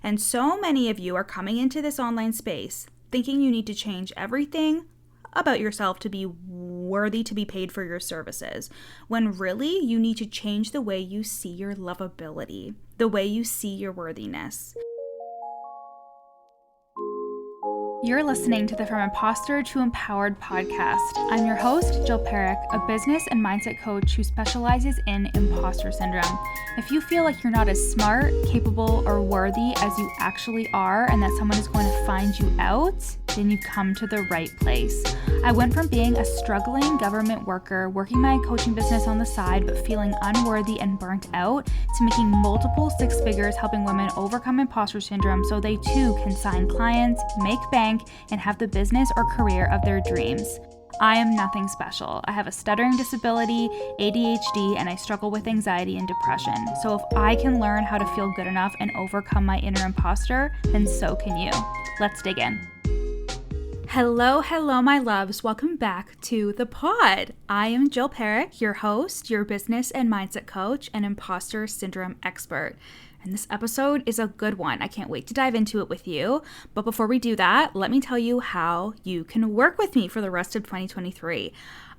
And so many of you are coming into this online space thinking you need to change everything about yourself to be worthy to be paid for your services, when really you need to change the way you see your lovability, the way you see your worthiness. You're listening to the From Imposter to Empowered podcast. I'm your host, Jill Perrick, a business and mindset coach who specializes in imposter syndrome. If you feel like you're not as smart, capable, or worthy as you actually are, and that someone is going to find you out, then you've come to the right place. I went from being a struggling government worker, working my coaching business on the side, but feeling unworthy and burnt out, to making multiple six figures helping women overcome imposter syndrome so they too can sign clients, make bank, and have the business or career of their dreams. I am nothing special. I have a stuttering disability, ADHD, and I struggle with anxiety and depression. So if I can learn how to feel good enough and overcome my inner imposter, then so can you. Let's dig in. Hello, my loves. Welcome back to the pod. I am Jill Perrick, your host, your business and mindset coach, and imposter syndrome expert. And this episode is a good one. I can't wait to dive into it with you. But before we do that, let me tell you how you can work with me for the rest of 2023.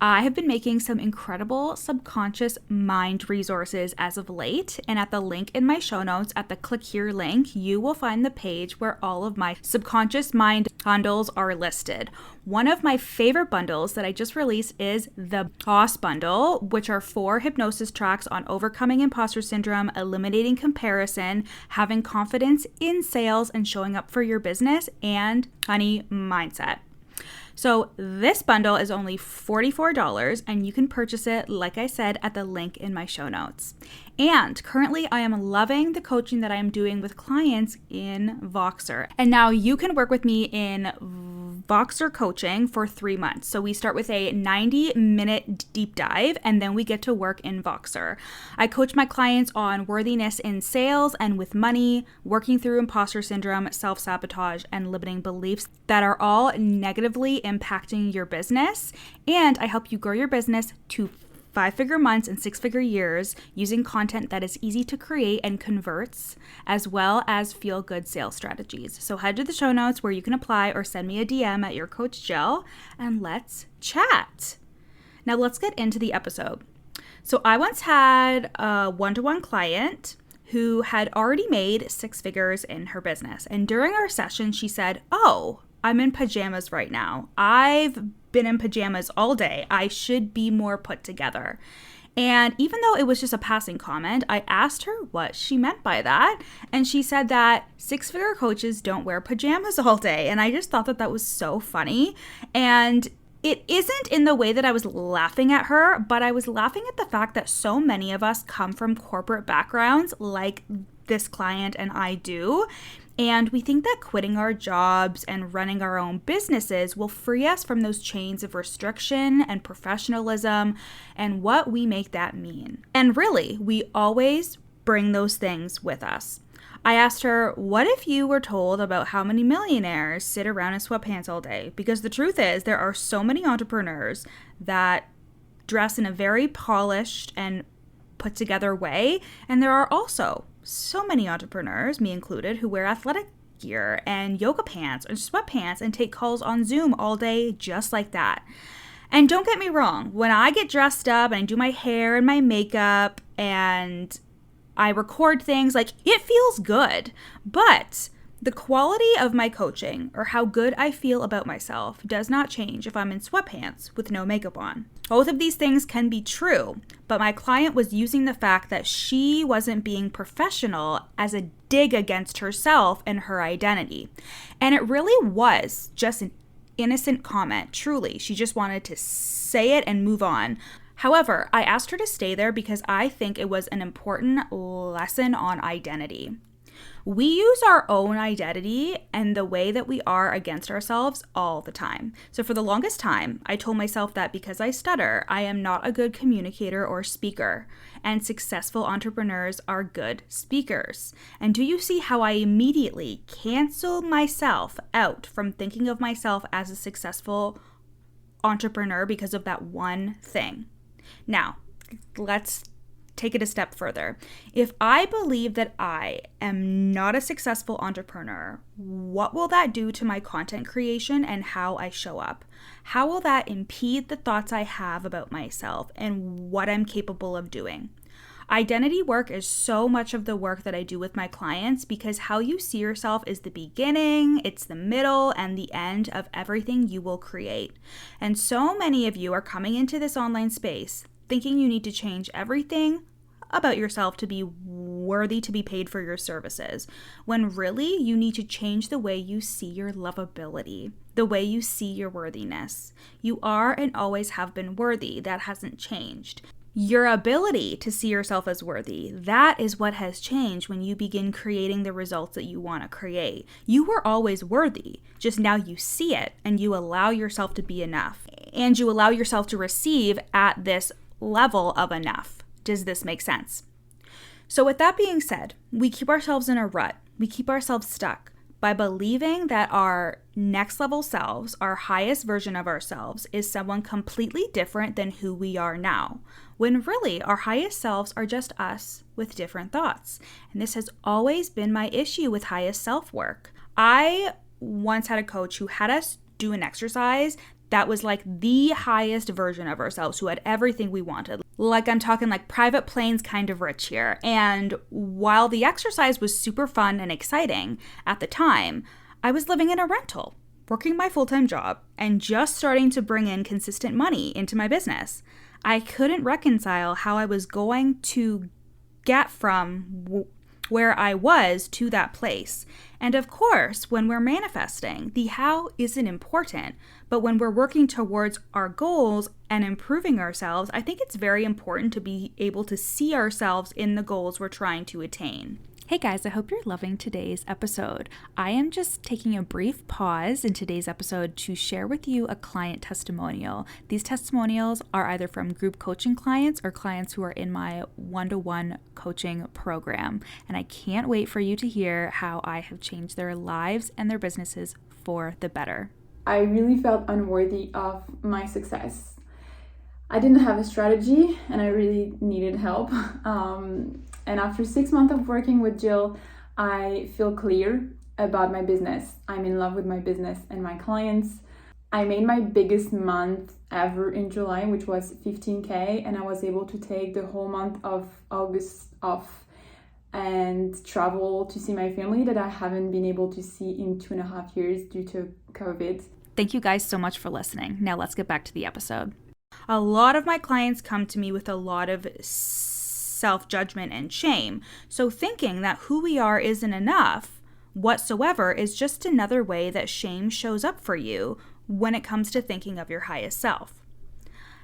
I have been making some incredible subconscious mind resources as of late, and at the link in my show notes, at the click here link, you will find the page where all of my subconscious mind bundles are listed. One of my favorite bundles that I just released is the Boss Bundle, which are 4 hypnosis tracks on overcoming imposter syndrome, eliminating comparison, having confidence in sales, and showing up for your business, and honey mindset. So this bundle is only $44, and you can purchase it, like I said, at the link in my show notes. And currently I am loving the coaching that I am doing with clients in Voxer. And now you can work with me in Voxer coaching for 3 months. So we start with a 90-minute deep dive, and then we get to work in Voxer. I coach my clients on worthiness in sales and with money, working through imposter syndrome, self-sabotage, and limiting beliefs that are all negatively impacting your business. And I help you grow your business to 5-figure months and 6-figure years using content that is easy to create and converts, as well as feel-good sales strategies. So head to the show notes where you can apply or send me a DM at your Coach Jill, and let's chat. Now let's get into the episode. So I once had a one-to-one client who had already made 6 figures in her business. And during our session, she said, "Oh, I'm in pajamas right now. I've been in pajamas all day. I should be more put together." And even though it was just a passing comment, I asked her what she meant by that. And she said that 6-figure coaches don't wear pajamas all day. And I just thought that that was so funny. And it isn't in the way that I was laughing at her, but I was laughing at the fact that so many of us come from corporate backgrounds like this client and I do. And we think that quitting our jobs and running our own businesses will free us from those chains of restriction and professionalism and what we make that mean. And really, we always bring those things with us. I asked her, what if you were told about how many millionaires sit around in sweatpants all day? Because the truth is, there are so many entrepreneurs that dress in a very polished and put together way, and there are also so many entrepreneurs, me included, who wear athletic gear and yoga pants and sweatpants and take calls on Zoom all day just like that. And don't get me wrong, when I get dressed up and I do my hair and my makeup and I record things, like, it feels good. But the quality of my coaching, or how good I feel about myself, does not change if I'm in sweatpants with no makeup on. Both of these things can be true, but my client was using the fact that she wasn't being professional as a dig against herself and her identity. And it really was just an innocent comment, truly. She just wanted to say it and move on. However, I asked her to stay there because I think it was an important lesson on identity. We use our own identity and the way that we are against ourselves all the time. So for the longest time, I told myself that because I stutter, I am not a good communicator or speaker, and successful entrepreneurs are good speakers. And do you see how I immediately canceled myself out from thinking of myself as a successful entrepreneur because of that one thing? Now, let's take it a step further. If I believe that I am not a successful entrepreneur, what will that do to my content creation and how I show up? How will that impede the thoughts I have about myself and what I'm capable of doing? Identity work is so much of the work that I do with my clients because how you see yourself is the beginning, it's the middle, and the end of everything you will create. And so many of you are coming into this online space thinking you need to change everything about yourself to be worthy to be paid for your services, when really you need to change the way you see your lovability, the way you see your worthiness. You are and always have been worthy. That hasn't changed. Your ability to see yourself as worthy, that is what has changed when you begin creating the results that you want to create. You were always worthy, just now you see it and you allow yourself to be enough. And you allow yourself to receive at this level of enough. Does this make sense? So with that being said, we keep ourselves in a rut. We keep ourselves stuck by believing that our next level selves, our highest version of ourselves, is someone completely different than who we are now, when really our highest selves are just us with different thoughts. And this has always been my issue with highest self work. I once had a coach who had us do an exercise that was like the highest version of ourselves, who had everything we wanted. Like I'm talking like private planes kind of rich here. And while the exercise was super fun and exciting at the time, I was living in a rental, working my full-time job, and just starting to bring in consistent money into my business. I couldn't reconcile how I was going to get from where I was to that place. And of course, when we're manifesting, the how isn't important, but when we're working towards our goals and improving ourselves, I think it's very important to be able to see ourselves in the goals we're trying to attain. Hey guys, I hope you're loving today's episode. I am just taking a brief pause in today's episode to share with you a client testimonial. These testimonials are either from group coaching clients or clients who are in my one-to-one coaching program. And I can't wait for you to hear how I have changed their lives and their businesses for the better. I really felt unworthy of my success. I didn't have a strategy and I really needed help. And after 6 months of working with Jill, I feel clear about my business. I'm in love with my business and my clients. I made my biggest month ever in July, which was 15K, and I was able to take the whole month of August off and travel to see my family that I haven't been able to see in 2.5 years due to COVID. Thank you guys so much for listening. Now let's get back to the episode. A lot of my clients come to me with a lot of self-judgment and shame. So thinking that who we are isn't enough whatsoever is just another way that shame shows up for you when it comes to thinking of your highest self.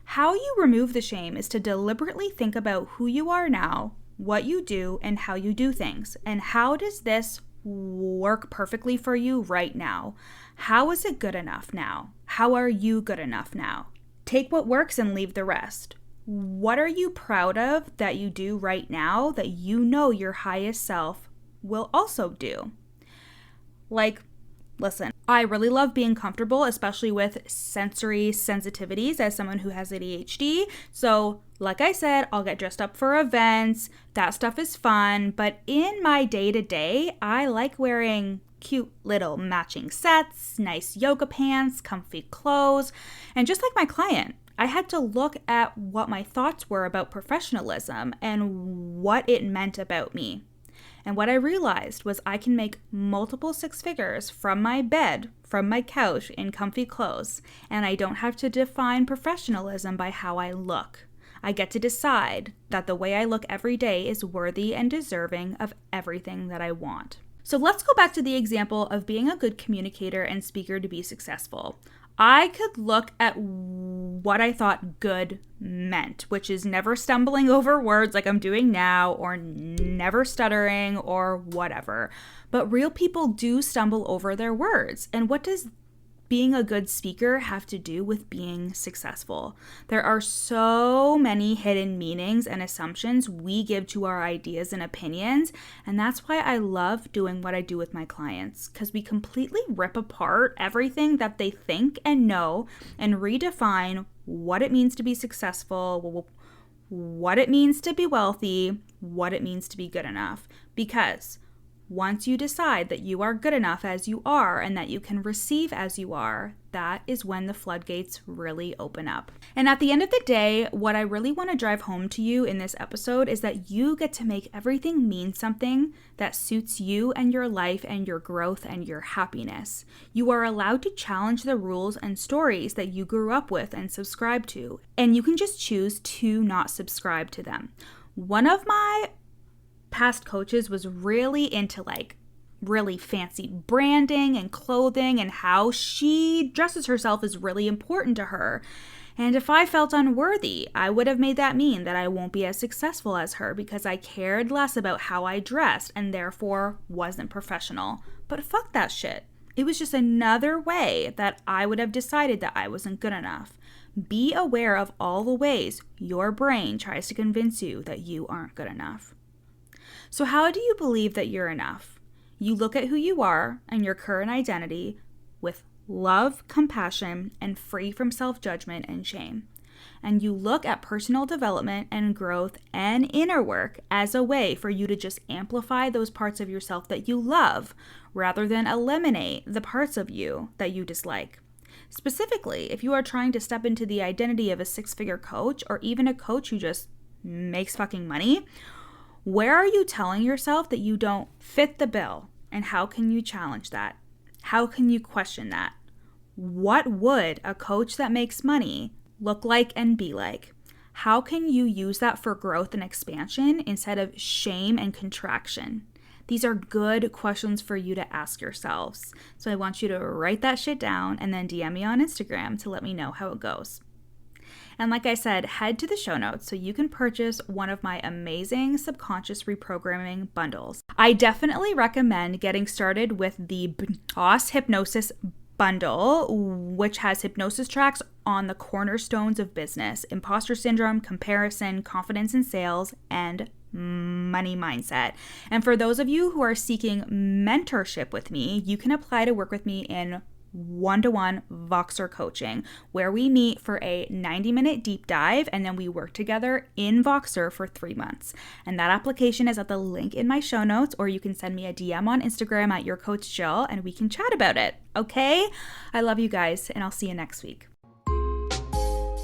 How you remove the shame is to deliberately think about who you are now, what you do, and how you do things. And how does this work perfectly for you right now? How is it good enough now? How are you good enough now? Take what works and leave the rest. What are you proud of that you do right now that you know your highest self will also do? Like, listen, I really love being comfortable, especially with sensory sensitivities as someone who has ADHD. So, like I said, I'll get dressed up for events. That stuff is fun. But in my day-to-day, I like wearing cute little matching sets, nice yoga pants, comfy clothes. And just like my client, I had to look at what my thoughts were about professionalism and what it meant about me. And what I realized was I can make multiple six figures from my bed, from my couch, in comfy clothes, and I don't have to define professionalism by how I look. I get to decide that the way I look every day is worthy and deserving of everything that I want. So let's go back to the example of being a good communicator and speaker to be successful. I could look at what I thought good meant, which is never stumbling over words like I'm doing now, or never stuttering, or whatever. But real people do stumble over their words. And what does being a good speaker have to do with being successful? There are so many hidden meanings and assumptions we give to our ideas and opinions, and that's why I love doing what I do with my clients, because we completely rip apart everything that they think and know and redefine what it means to be successful, what it means to be wealthy, what it means to be good enough. Because once you decide that you are good enough as you are and that you can receive as you are, that is when the floodgates really open up. And at the end of the day, what I really want to drive home to you in this episode is that you get to make everything mean something that suits you and your life and your growth and your happiness. You are allowed to challenge the rules and stories that you grew up with and subscribe to, and you can just choose to not subscribe to them. One of my past coaches was really into really fancy branding and clothing, and how she dresses herself is really important to her. And if I felt unworthy, I would have made that mean that I won't be as successful as her because I cared less about how I dressed and therefore wasn't professional. But fuck that shit. It was just another way that I would have decided that I wasn't good enough. Be aware of all the ways your brain tries to convince you that you aren't good enough. So how do you believe that you're enough? You look at who you are and your current identity with love, compassion, and free from self-judgment and shame. And you look at personal development and growth and inner work as a way for you to just amplify those parts of yourself that you love, rather than eliminate the parts of you that you dislike. Specifically, if you are trying to step into the identity of a six-figure coach, or even a coach who just makes fucking money, where are you telling yourself that you don't fit the bill? And how can you challenge that? How can you question that? What would a coach that makes money look like and be like? How can you use that for growth and expansion instead of shame and contraction? These are good questions for you to ask yourselves. So I want you to write that shit down and then DM me on Instagram to let me know how it goes. And like I said, head to the show notes so you can purchase one of my amazing subconscious reprogramming bundles. I definitely recommend getting started with the Boss Hypnosis bundle, which has hypnosis tracks on the cornerstones of business: imposter syndrome, comparison, confidence in sales, and money mindset. And for those of you who are seeking mentorship with me, you can apply to work with me in one-to-one Voxer coaching, where we meet for a 90-minute deep dive and then we work together in Voxer for 3 months. And that application is at the link in my show notes, or you can send me a DM on Instagram at Your Coach Jill and we can chat about it. Okay? I love you guys, and I'll see you next week.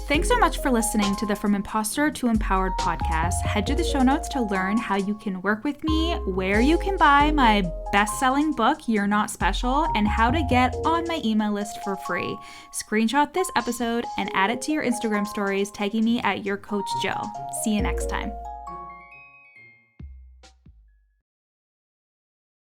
Thanks so much for listening to the From Imposter to Empowered podcast. Head to the show notes to learn how you can work with me, where you can buy my best-selling book, You're Not Special, and how to get on my email list for free. Screenshot this episode and add it to your Instagram stories, tagging me at Your Coach Jill. See you next time.